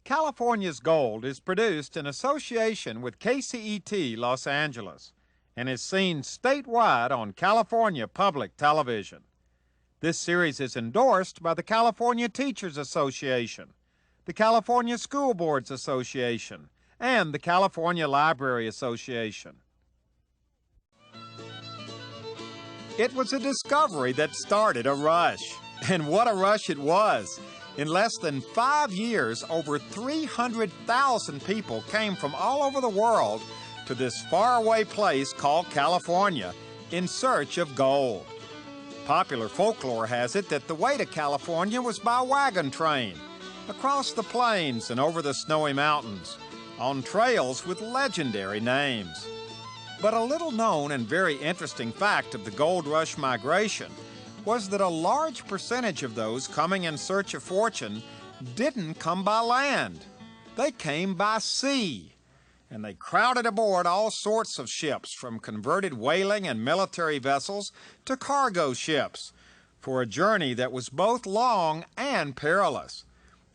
California's Gold is produced in association with KCET Los Angeles and is seen statewide on California Public Television. This series is endorsed by the California Teachers Association, the California School Boards Association, and the California Library Association. It was a discovery that started a rush, and what a rush it was. In less than 5 years, over 300,000 people came from all over the world to this faraway place called California in search of gold. Popular folklore has it that the way to California was by wagon train, across the plains and over the snowy mountains, on trails with legendary names. But a little known and very interesting fact of the gold rush migration was that a large percentage of those coming in search of fortune didn't come by land. They came by sea, and they crowded aboard all sorts of ships, from converted whaling and military vessels to cargo ships, for a journey that was both long and perilous.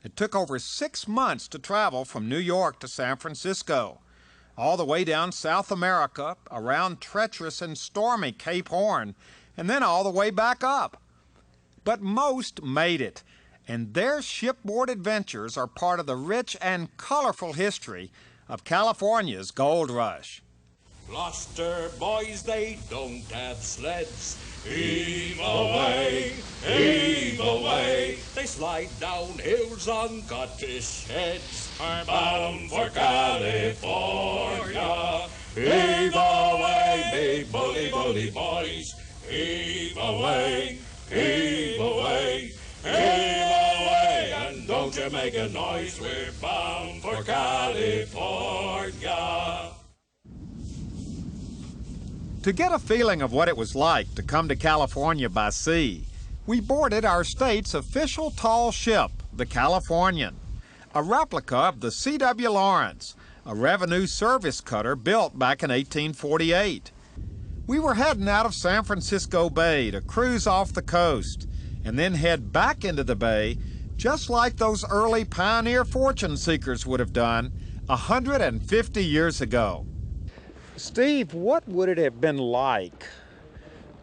It took over 6 months to travel from New York to San Francisco, all the way down South America, around treacherous and stormy Cape Horn, and then all the way back up. But most made it, and their shipboard adventures are part of the rich and colorful history of California's gold rush. Gloucester boys, they don't have sleds. Heave away, heave away. They slide down hills on codfish heads, are bound for California. Heave away, big bully, bully boys. Heave away, heave away, heave away. And don't you make a noise, we're bound for California. To get a feeling of what it was like to come to California by sea, we boarded our state's official tall ship, the Californian, a replica of the C.W. Lawrence, a revenue service cutter built back in 1848. We were heading out of San Francisco Bay to cruise off the coast and then head back into the bay, just like those early pioneer fortune seekers would have done 150 years ago. Steve, what would it have been like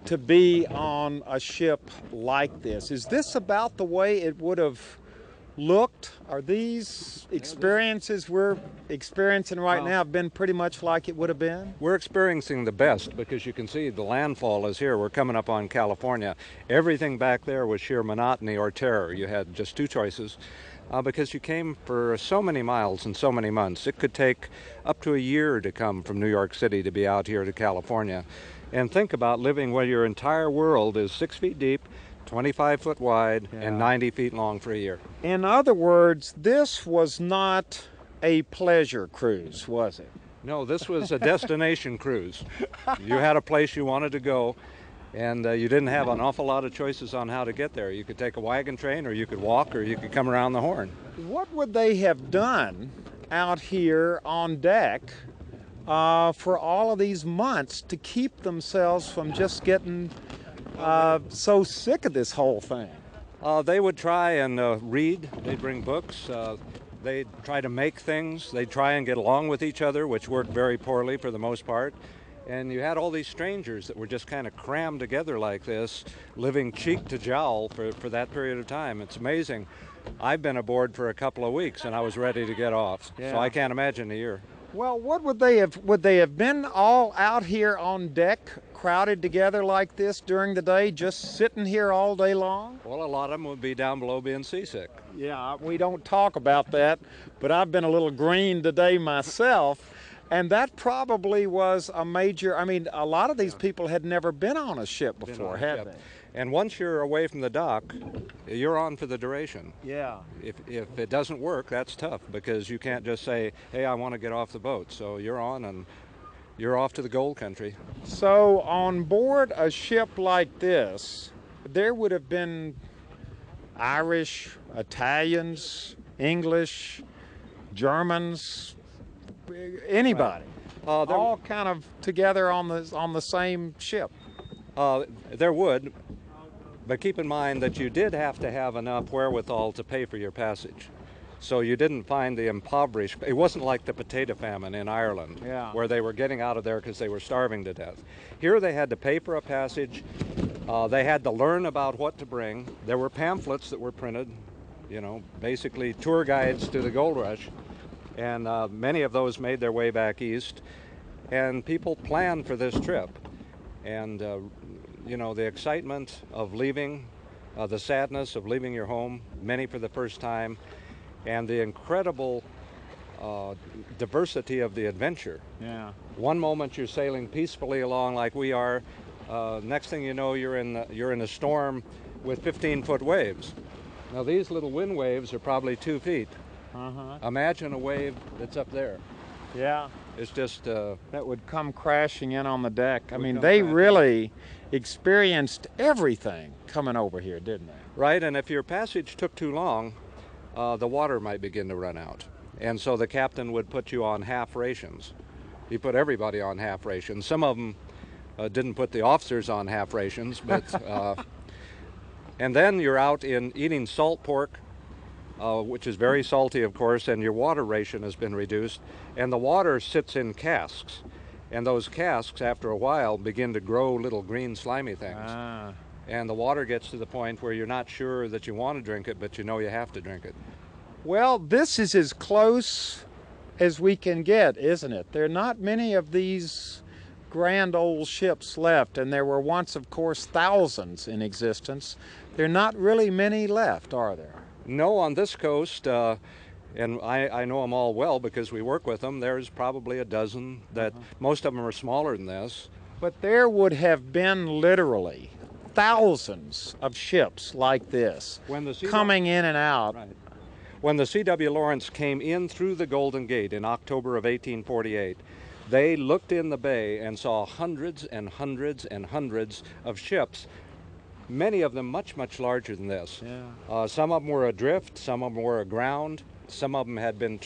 to be on a ship like this? Is this about the way it would have looked? Are these experiences we're experiencing right now been pretty much like it would have been? We're experiencing the best because you can see the landfall is here. We're coming up on California. Everything back there was sheer monotony or terror. You had just two choices. Because you came for so many miles in so many months. It could take up to a year to come from New York City to be out here to California. And think about living where your entire world is 6 feet deep, 25 foot wide, and 90 feet long for a year. In other words, this was not a pleasure cruise, was it? No, this was a destination cruise. You had a place you wanted to go, and you didn't have an awful lot of choices on how to get there. You could take a wagon train, or you could walk, or you could come around the Horn. What would they have done out here on deck for all of these months to keep themselves from just getting so sick of this whole thing? They would try and read. They'd bring books. They'd try to make things. They'd try and get along with each other, which worked very poorly for the most part. And you had all these strangers that were just kind of crammed together like this, living cheek to jowl for that period of time. It's amazing. I've been aboard for a couple of weeks and I was ready to get off. Yeah. So I can't imagine a year. Well, what would they have been all out here on deck, crowded together like this during the day, just sitting here all day long? Well, a lot of them would be down below being seasick. Yeah, we don't talk about that, but I've been a little green today myself. And that probably was a major, I mean, a lot of these people had never been on a ship before, had they? And once you're away from the dock, you're on for the duration. Yeah. If it doesn't work, that's tough because you can't just say, hey, I want to get off the boat. So you're on and you're off to the gold country. So on board a ship like this, there would have been Irish, Italians, English, Germans, anybody, all kind of together on the same ship. There would, but keep in mind that you did have to have enough wherewithal to pay for your passage. So you didn't find the impoverished. It wasn't like the potato famine in Ireland, where they were getting out of there because they were starving to death. Here they had to pay for a passage. They had to learn about what to bring. There were pamphlets that were printed, you know, basically tour guides to the gold rush. And many of those made their way back east. And people planned for this trip. And, you know, the excitement of leaving, the sadness of leaving your home, many for the first time, and the incredible diversity of the adventure. Yeah. One moment you're sailing peacefully along like we are. Next thing you know, you're in a storm with 15-foot waves. Now these little wind waves are probably 2 feet. Imagine a wave that's up there. Yeah. It's just that would come crashing in on the deck. I mean, they really experienced everything coming over here, didn't they? Right, and if your passage took too long, the water might begin to run out. And so the captain would put you on half rations. He put everybody on half rations. Some of them didn't put the officers on half rations, but and then you're out in eating salt pork, which is very salty, of course, and your water ration has been reduced. And the water sits in casks. And those casks, after a while, begin to grow little green slimy things. And the water gets to the point where you're not sure that you want to drink it, but you know you have to drink it. Well, this is as close as we can get, isn't it? There are not many of these grand old ships left, and there were once, of course, thousands in existence. There are not really many left, are there? No, on this coast, and I know them all well because we work with them, there's probably a dozen that most of them are smaller than this. But there would have been literally thousands of ships like this coming in and out. Right. When the C.W. Lawrence came in through the Golden Gate in October of 1848, they looked in the bay and saw hundreds and hundreds and hundreds of ships, many of them much, much larger than this. Some of them were adrift, some of them were aground, some of them had been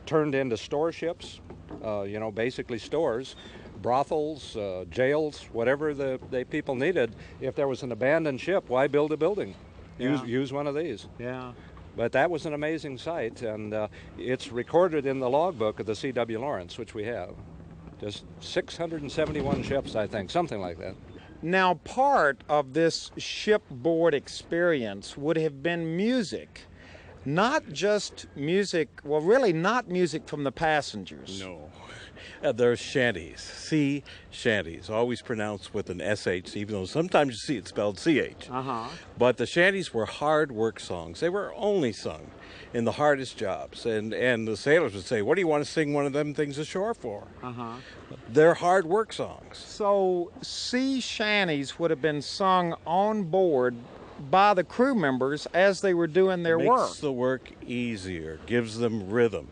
turned into store ships, you know, basically stores. Brothels, jails, whatever the people needed. If there was an abandoned ship, why build a building? Use one of these. Yeah. But that was an amazing sight, and it's recorded in the logbook of the C.W. Lawrence, which we have. Just 671 ships, I think, something like that. Now, part of this shipboard experience would have been music. Not just music, well, really not music from the passengers. No. They're shanties, sea shanties, always pronounced with an SH, even though sometimes you see it spelled CH. But the shanties were hard work songs. They were only sung in the hardest jobs. And the sailors would say, what do you want to sing one of them things ashore for? They're hard work songs. So sea shanties would have been sung on board by the crew members as they were doing their work. Makes the work easier, gives them rhythm.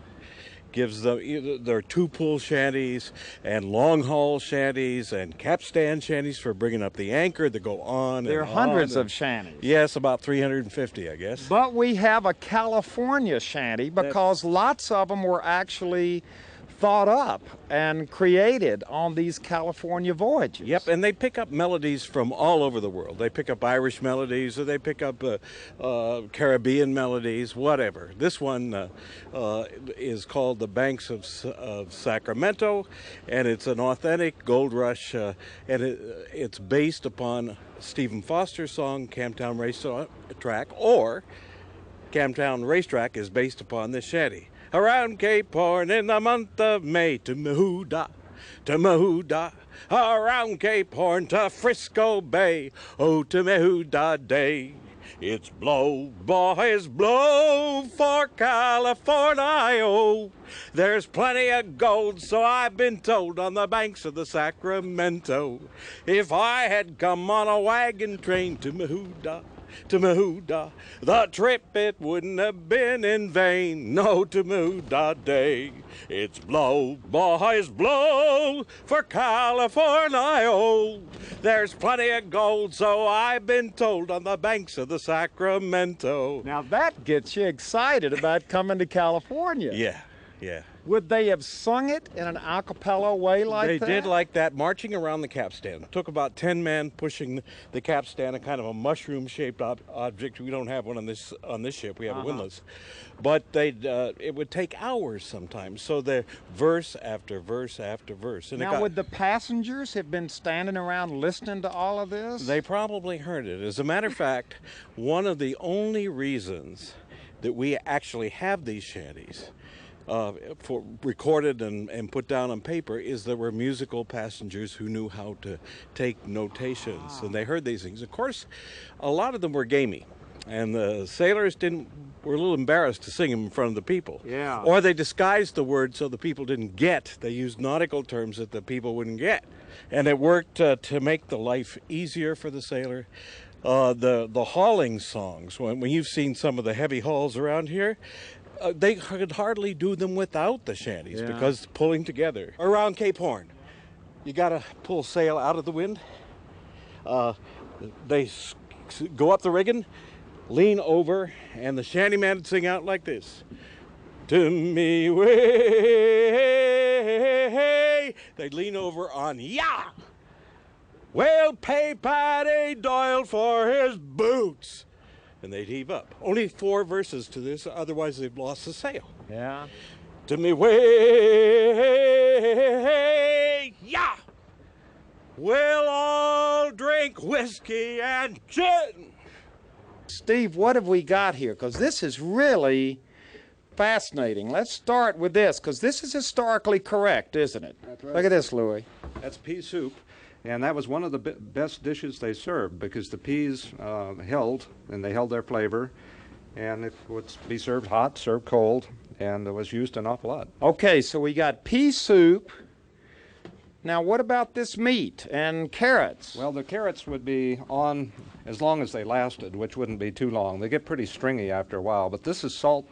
Gives them, there are two-pull shanties and long-haul shanties and capstan shanties for bringing up the anchor that go on. There are hundreds of shanties. Yes, about 350, I guess. But we have a California shanty because lots of them were actually thought up and created on these California voyages. Yep, and they pick up melodies from all over the world. They pick up Irish melodies, or they pick up Caribbean melodies, whatever. This one is called The Banks of Sacramento, and it's an authentic gold rush, and it's based upon Stephen Foster's song, Camptown Racetrack, or Camptown Racetrack is based upon this shanty. Around Cape Horn in the month of May, to Mahuda, around Cape Horn to Frisco Bay, oh, to Mahuda Day. It's blow, boys, blow for California. There's plenty of gold, so I've been told, on the banks of the Sacramento. If I had come on a wagon train to Mahuda, the trip it wouldn't have been in vain. No, to Mahuda Day. It's blow, boys, blow for California. There's plenty of gold, so I've been told, on the banks of the Sacramento. Now that gets you excited about coming to California. Yeah. Yeah. Would they have sung it in an a cappella way like They that? did like that, marching around the capstan. Took about 10 men pushing the capstan, a kind of a mushroom-shaped object. We don't have one on this ship. We have a windlass, but it would take hours sometimes. So they're verse after verse after verse. And Now, would the passengers have been standing around listening to all of this? They probably heard it. As a matter of fact, one of the only reasons that we actually have these shanties for recorded and put down on paper is there were musical passengers who knew how to take notations, and they heard these things. Of course, a lot of them were gamey, and the sailors were a little embarrassed to sing them in front of the people. Yeah. Or they disguised the words so the people didn't get. They used nautical terms that the people wouldn't get, and it worked to make the life easier for the sailor. The hauling songs, when you've seen some of the heavy hauls around here, they could hardly do them without the shanties because pulling together. Around Cape Horn, you got to pull sail out of the wind. They go up the rigging, lean over, and the shantyman would sing out like this. To me way. They'd lean over on "Ya." We'll pay Paddy Doyle for his boots. And they'd heave up. Only 4 verses to this, otherwise they've lost the sail. Yeah. To me way, yeah. We'll all drink whiskey and gin. Steve, what have we got here? Because this is really fascinating. Let's start with this, because this is historically correct, isn't it? That's right. Look at this, Louis. That's pea soup. And that was one of the best dishes they served because the peas held, and they held their flavor. And it would be served hot, served cold, and it was used an awful lot. Okay, so we got pea soup. Now, what about this meat and carrots? Well, the carrots would be on as long as they lasted, which wouldn't be too long. They get pretty stringy after a while, but this is salt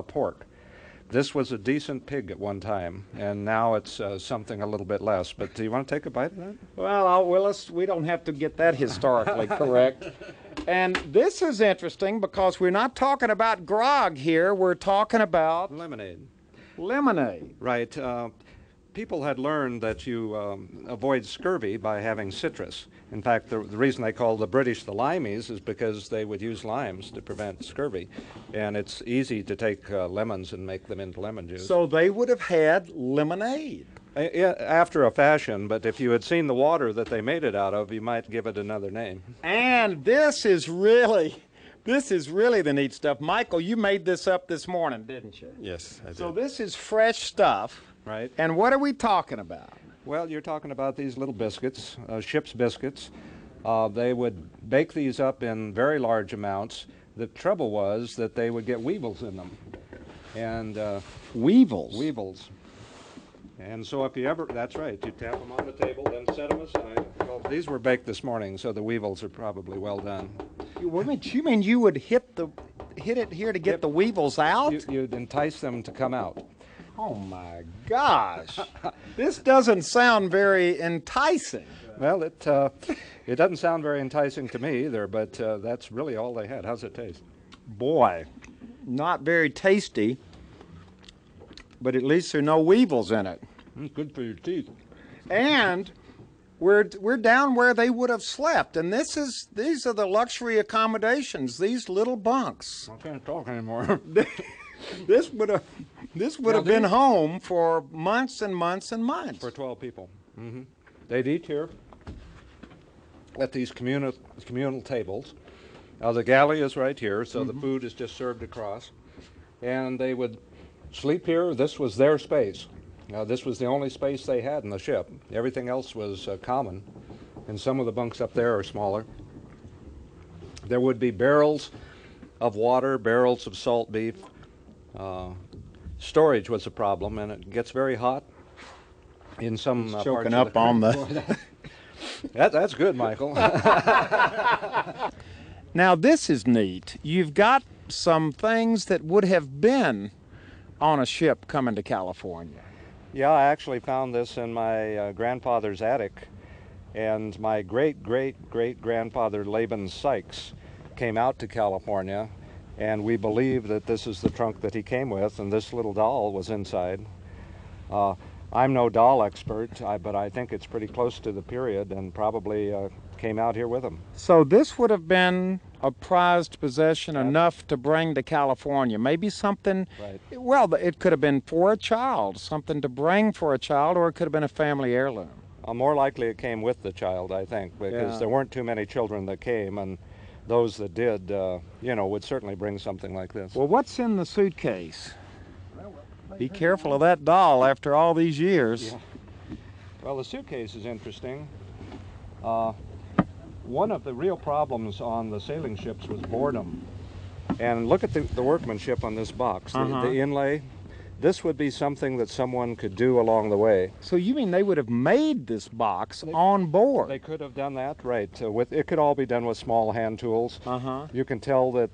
pork. This was a decent pig at one time, and now it's something a little bit less. But do you want to take a bite of that? Well, we don't have to get that historically correct. And this is interesting because we're not talking about grog here. We're talking about Lemonade. lemonade. Right. People had learned that you avoid scurvy by having citrus. In fact, the reason they call the British the limeys is because they would use limes to prevent scurvy. And it's easy to take lemons and make them into lemon juice. So they would have had lemonade. Yeah, after a fashion, but if you had seen the water that they made it out of, you might give it another name. And this is really the neat stuff. Michael, you made this up this morning, didn't you? Yes, I did. So this is fresh stuff. Right. And what are we talking about? Well, you're talking about these little biscuits, ship's biscuits. They would bake these up in very large amounts. The trouble was that they would get weevils in them. And Weevils? weevils. And so if you ever, that's right, you tap them on the table, then set them aside. Well, these were baked this morning, so the weevils are probably well done. You mean you would hit it here to get the weevils out? You'd entice them to come out. Oh my gosh. This doesn't sound very enticing. Well, it doesn't sound very enticing to me either, but that's really all they had. How's it taste? Boy, not very tasty, but at least there are no weevils in it. It's good for your teeth. And we're down where they would have slept, and these are the luxury accommodations, these little bunks. I can't talk anymore. This would have been home for months and months and months. For 12 people. Mm-hmm. They'd eat here at these communal tables. The galley is right here, so the food is just served across. And they would sleep here. This was their space. This was the only space they had in the ship. Everything else was common, and some of the bunks up there are smaller. There would be barrels of water, barrels of salt beef. Storage was a problem, and it gets very hot in some parts choking of up on the... That's good, Michael. Now this is neat. You've got some things that would have been on a ship coming to California. Yeah, I actually found this in my grandfather's attic, and my great-great-great-grandfather Laban Sykes came out to California, And we believe that this is the trunk that he came with, and this little doll was inside. I'm no doll expert, but I think it's pretty close to the period and probably came out here with him. So this would have been a prized possession enough to bring to California. Maybe something, Right. well, it could have been for a child, something to bring for a child, or it could have been a family heirloom. More likely it came with the child, I think, because there weren't too many children that came, and those that did, you know, would certainly bring something like this. Well, what's in the suitcase? Be careful of that doll after all these years. Yeah. Well, the suitcase is interesting. One of the real problems on the sailing ships was boredom. And look at the workmanship on this box, the inlay. This would be something that someone could do along the way. So you mean they would have made this box on board? They could have done that, right. It could all be done with small hand tools. You can tell that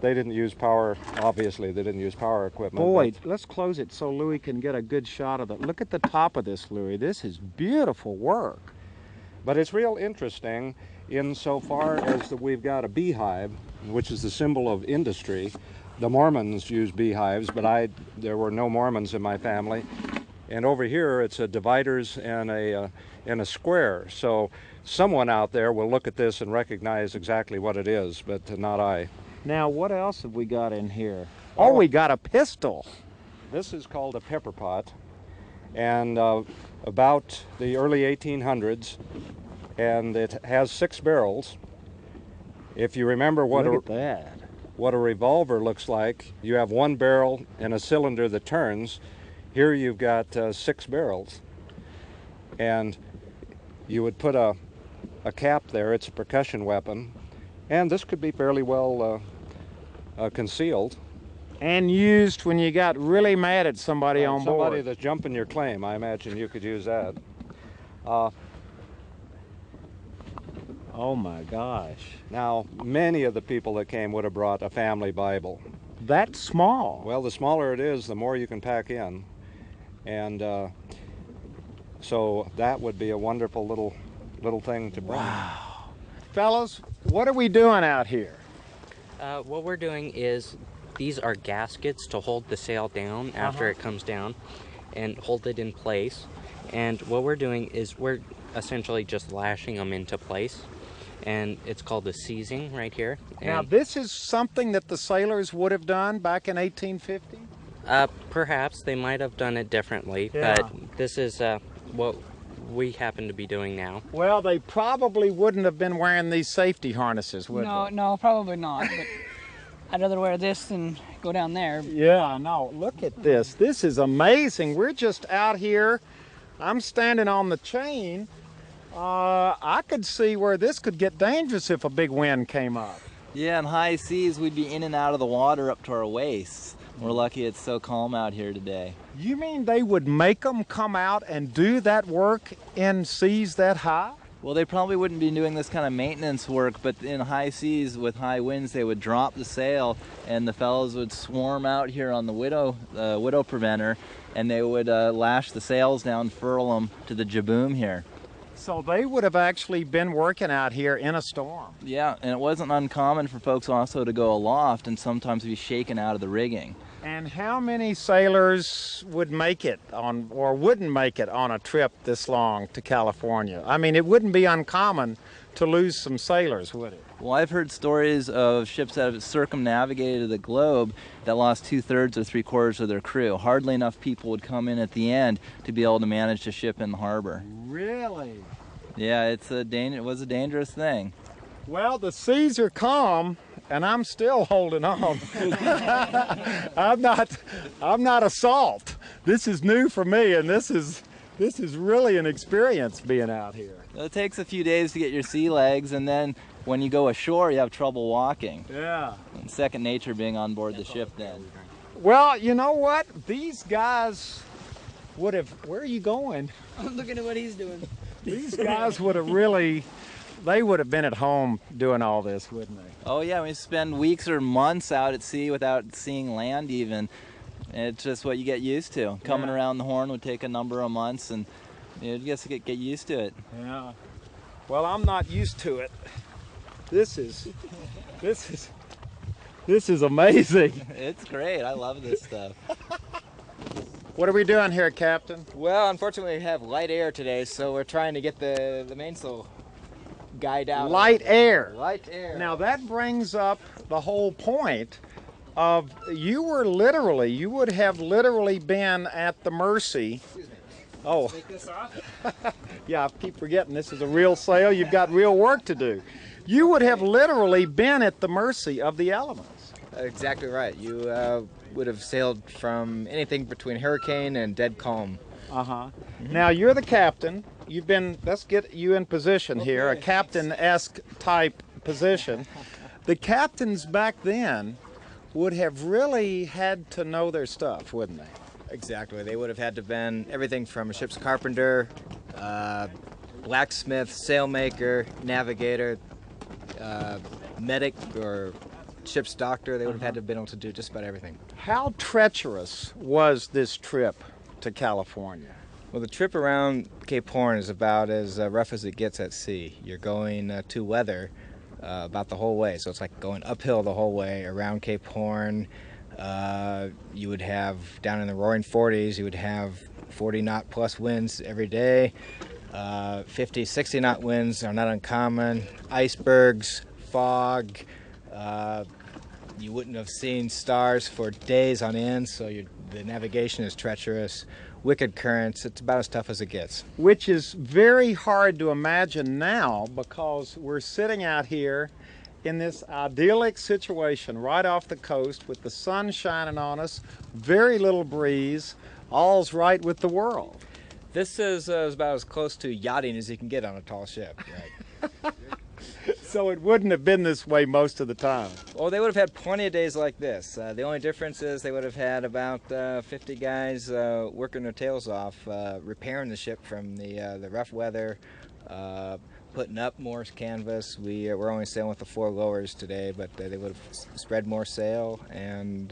they didn't use power, obviously they didn't use power equipment. Boy, let's close it so Louis can get a good shot of it. Look at the top of this, Louis. This is beautiful work. But it's real interesting insofar as that we've got a beehive, which is the symbol of industry. The Mormons use beehives, but there were no Mormons in my family. And over here, it's a dividers and a square. So someone out there will look at this and recognize exactly what it is, but not I. Now, what else have we got in here? Oh, we got a pistol. This is called a pepper pot, and about the early 1800s, and it has 6 barrels. If you remember what Look at that. What a revolver looks like, you have 1 barrel and a cylinder that turns. Here you've got 6 barrels. And you would put a cap there. It's a percussion weapon. And this could be fairly well concealed. And used when you got really mad at somebody on board. Somebody that's jumping your claim, I imagine you could use that. Oh my gosh. Now, many of the people that came would have brought a family Bible. That small? Well, the smaller it is, the more you can pack in. And so that would be a wonderful little thing to bring. Wow. Fellas, what are we doing out here? What we're doing is, these are gaskets to hold the sail down after it comes down and hold it in place. And what we're doing is we're essentially just lashing them into place. And it's called a seizing right here. And now, this is something that the sailors would have done back in 1850? Perhaps they might have done it differently, but this is what we happen to be doing now. Well, they probably wouldn't have been wearing these safety harnesses, would they? No, probably not. But I'd rather wear this than go down there. Yeah, no, look at this. This is amazing. We're just out here. I'm standing on the chain. I could see where this could get dangerous if a big wind came up. Yeah, in high seas, we'd be in and out of the water up to our waists. We're lucky it's so calm out here today. You mean they would make them come out and do that work in seas that high? Well, they probably wouldn't be doing this kind of maintenance work, but in high seas with high winds, they would drop the sail, and the fellows would swarm out here on the widow preventer, and they would lash the sails down, furl them to the jaboom here. So they would have actually been working out here in a storm. Yeah, and it wasn't uncommon for folks also to go aloft and sometimes be shaken out of the rigging. And how many sailors would make it on, or wouldn't make it on a trip this long to California? I mean, it wouldn't be uncommon to lose some sailors, would it? Well, I've heard stories of ships that have circumnavigated the globe that lost 2/3 or 3/4 of their crew. Hardly enough people would come in at the end to be able to manage the ship in the harbor. Really? Yeah, it was a dangerous thing. Well, the seas are calm, and I'm still holding on. I'm not a salt. This is new for me, and this is really an experience being out here. It takes a few days to get your sea legs, and then when you go ashore, you have trouble walking. Yeah. And second nature being on board the ship then. Well, you know what? These guys would have... Where are you going? I'm looking at what he's doing. These guys would have really... They would have been at home doing all this, wouldn't they? Oh yeah, we spend weeks or months out at sea without seeing land even. And it's just what you get used to. Coming around the Horn would take a number of months, and you just get used to it. Yeah. Well, I'm not used to it. This is This is amazing. It's great. I love this stuff. What are we doing here, Captain? Well, unfortunately, we have light air today, so we're trying to get the mainsail guide out. Light air. Light air. Now that brings up the whole point of you would have literally been at the mercy. Oh. Take this off. Yeah, I keep forgetting this is a real sail. You've got real work to do. You would have literally been at the mercy of the elements. Exactly right. You would have sailed from anything between hurricane and dead calm. Uh-huh. Now you're the captain. Let's get you in position here, a captain-esque type position. The captains back then would have really had to know their stuff, wouldn't they? Exactly. They would have had to been everything from a ship's carpenter, blacksmith, sailmaker, navigator, medic, or ship's doctor. They would have had to have been able to do just about everything. How treacherous was this trip to California? Well, the trip around Cape Horn is about as rough as it gets at sea. You're going to weather about the whole way, so it's like going uphill the whole way around Cape Horn. You would have, down in the roaring 40s, you would have 40 knot plus winds every day. 50, 60 knot winds are not uncommon. Icebergs, fog. You wouldn't have seen stars for days on end, so the navigation is treacherous. Wicked currents, it's about as tough as it gets. Which is very hard to imagine now because we're sitting out here in this idyllic situation right off the coast with the sun shining on us, very little breeze, all's right with the world. This is about as close to yachting as you can get on a tall ship. Right? So it wouldn't have been this way most of the time. Well, they would have had plenty of days like this. The only difference is they would have had about 50 guys working their tails off, repairing the ship from the rough weather, putting up more canvas. We're only sailing with the 4 lowers today, but they would have spread more sail, and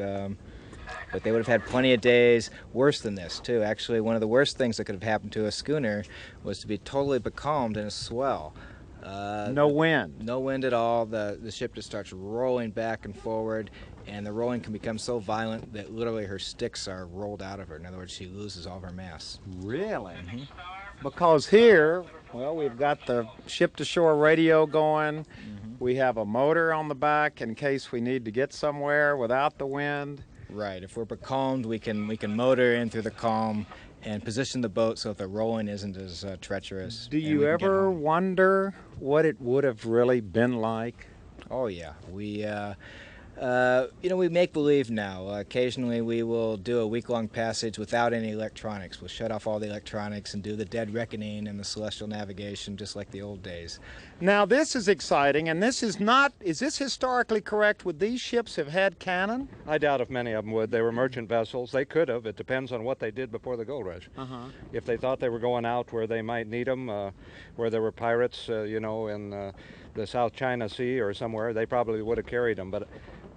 but they would have had plenty of days worse than this too. Actually, one of the worst things that could have happened to a schooner was to be totally becalmed in a swell. No wind. No wind at all. The ship just starts rolling back and forward, and the rolling can become so violent that literally her sticks are rolled out of her. In other words, she loses all of her mass. Really? Mm-hmm. Because here, well, we've got the ship-to-shore radio going. Mm-hmm. We have a motor on the back in case we need to get somewhere without the wind. Right. If we're becalmed, we can motor in through the calm and position the boat so that the rolling isn't as treacherous. Do you ever wonder what it would have really been like? Oh yeah, we we make believe now. Occasionally we will do a week-long passage without any electronics. We'll shut off all the electronics and do the dead reckoning and the celestial navigation just like the old days. Now this is exciting, and this is not, is this historically correct? Would these ships have had cannon? I doubt if many of them would. They were merchant vessels. They could have. It depends on what they did before the gold rush. If they thought they were going out where they might need them, where there were pirates, in the South China Sea or somewhere, they probably would have carried them. But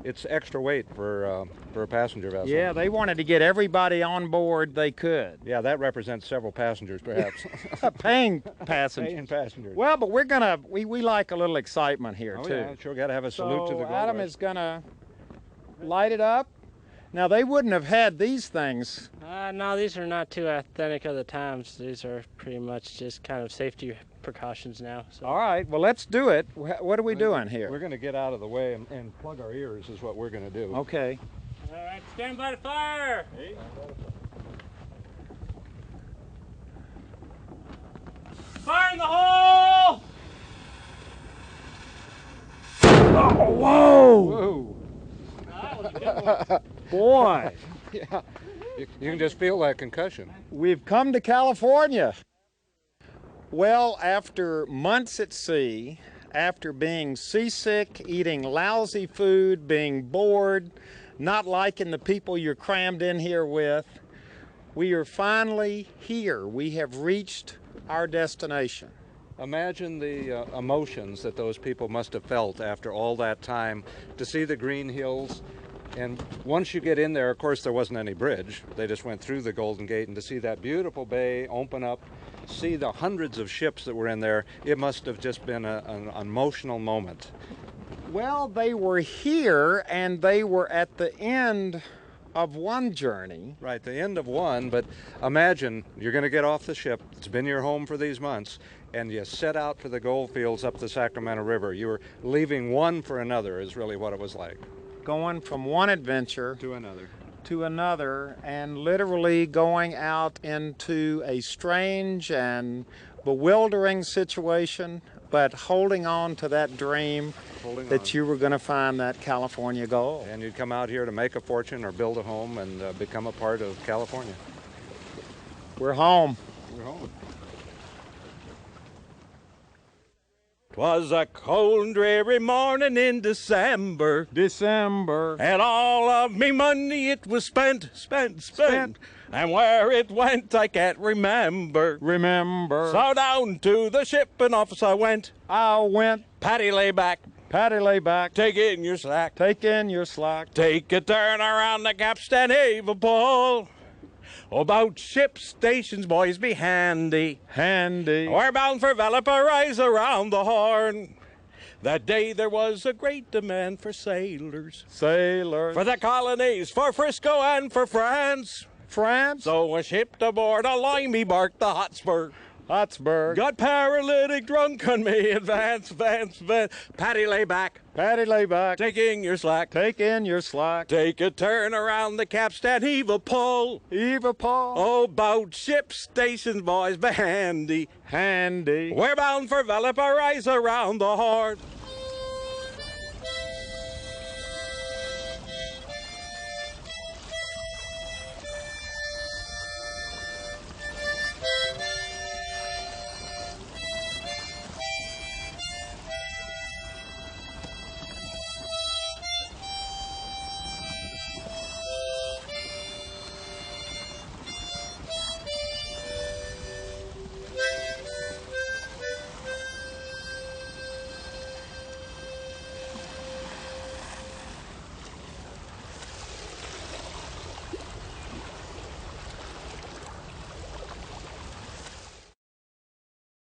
it's extra weight for a passenger vessel. Yeah, they wanted to get everybody on board they could. Yeah, that represents several passengers, perhaps. Paying passengers. Paying passengers. Well, but we like a little excitement here, too. Yeah, sure got to have a salute to the gold Adam rush. is going to light it up. Now, they wouldn't have had these things. No, these are not too authentic of the times. These are pretty much just kind of safety precautions now. So. All right, well, let's do it. What are we doing here? We're going to get out of the way and plug our ears is what we're going to do. Okay. All right, stand by the fire. Hey. Fire in the hole! Oh, whoa! Whoa! That was a good one. Boy. Yeah, you can just feel that concussion. We've come to California. Well, after months at sea, after being seasick, eating lousy food, being bored, not liking the people you're crammed in here with, we are finally here. We have reached our destination. Imagine the emotions that those people must have felt after all that time to see the green hills. And once you get in there, of course, there wasn't any bridge. They just went through the Golden Gate, and to see that beautiful bay open up, see the hundreds of ships that were in there, it must have just been an emotional moment. Well, they were here, and they were at the end of one journey. Right, the end of one, but imagine you're going to get off the ship. It's been your home for these months, and you set out for the gold fields up the Sacramento River. You were leaving one for another is really what it was like. Going from one adventure To another. to another, and literally going out into a strange and bewildering situation, but holding on to that dream that you were going to find that California gold. And you'd come out here to make a fortune or build a home and become a part of California. We're home. We're home. 'Twas a cold and dreary morning in December, December. and all of me money it was spent. And where it went I can't remember. So down to the shipping office I went. Patty lay back, take in your slack. Take in your slack. Take a turn around the capstan, heave a pull. About ship stations, boys, be handy. We're bound for Valparaiso around the Horn. That day there was a great demand for sailors. For the colonies, for Frisco and for France. So I shipped aboard a limey bark, the Hotspur. Got paralytic drunk on me, advance. Patty lay back, taking your slack. Take in your slack. Take a turn around the capstan, heave a pull. Oh, about ship stations, boys, be handy. Handy. We're bound for Valparaiso around the Horn.